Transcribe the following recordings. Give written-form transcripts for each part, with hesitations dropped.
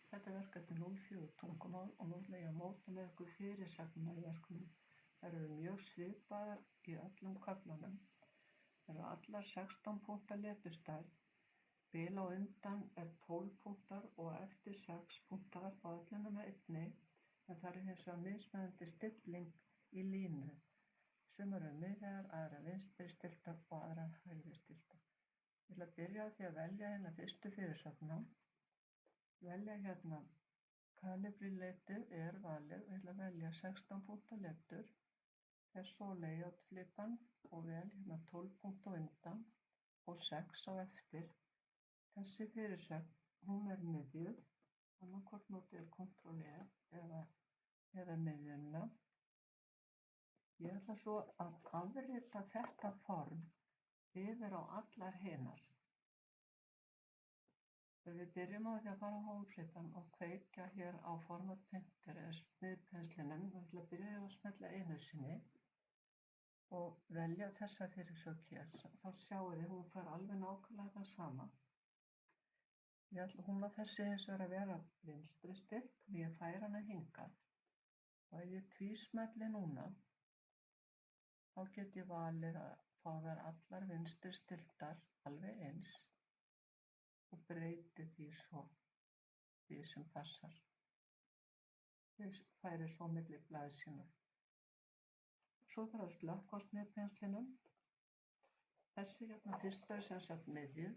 Þetta er verkefni 04 tungumál og nú ætla ég að móta með ykkur fyrirsagnir í verkefninu. Þær eru mjög svipaðar í öllum köflunum. Þær eru allar 16 punktar leturstærð. Bil á undan er 12 punktar og eftir 6 punktar á öllunum einni, en það eru hins vegar mismunandi stilling í línu. Sumar eru miðjar, aðrar vinstri stilltar og aðrar hægri stilltar. Ég ætla að byrja á því að velja hérna fyrstu fyrirsögnina. Velja hérna kalibri-letið er valið og ég ætla að velja 16 punkta letur. Fer svo á layout-flipan og vel hérna 12 punkta á undan og 6 á eftir. Þessi fyrirsögn, hún er miðjuð, annaðhvort notið er Ctrl+E eða miðjuna. Ég ætla svo að afrita þetta form yfir á allar hinar. Við byrjum á því að fara á home-flipan og kveikja hér á Format Painter eða smiðpenslinum. Ég ætla að byrja að smella einu sinni og velja þessa fyrirsögn hér. Þá sjáið þið, hún fær alveg nákvæmlega það sama. Hún á þessi hins vegar að vera vinstri stillt og ég færi hana hingað. Og ef ég tvísmelli núna, þá get ég valið að fá þær allar vinstri stilltar alveg eins og breyti því svo því sem passar. Ég færi svo milli blaðsíðna. Svo þarf að slökkva á smiðpenslinum. Þessi hérna fyrsta er sem sagt miðjuð,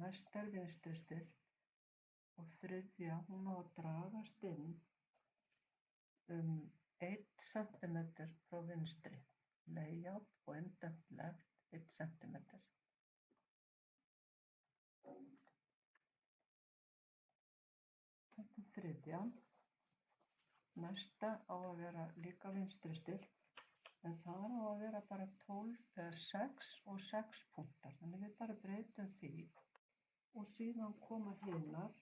næsta er vinstri stillt og þriðja, hún á að dragast inn 1 cm frá vinstri. Layout og indent left 1 cm. Þetta er þriðja. Næsta á að vera líka vinstri stillt, en það á að vera bara 6 og 6 punktar. Þannig við bara breytum því og síðan koma hinar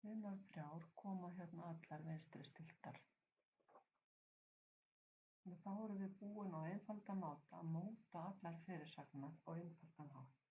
3 koma hérna allar vinstri stilltar. Þá erum við búin á einfaldan máta að móta allar fyrirsagnirnar á einfaldan hátt.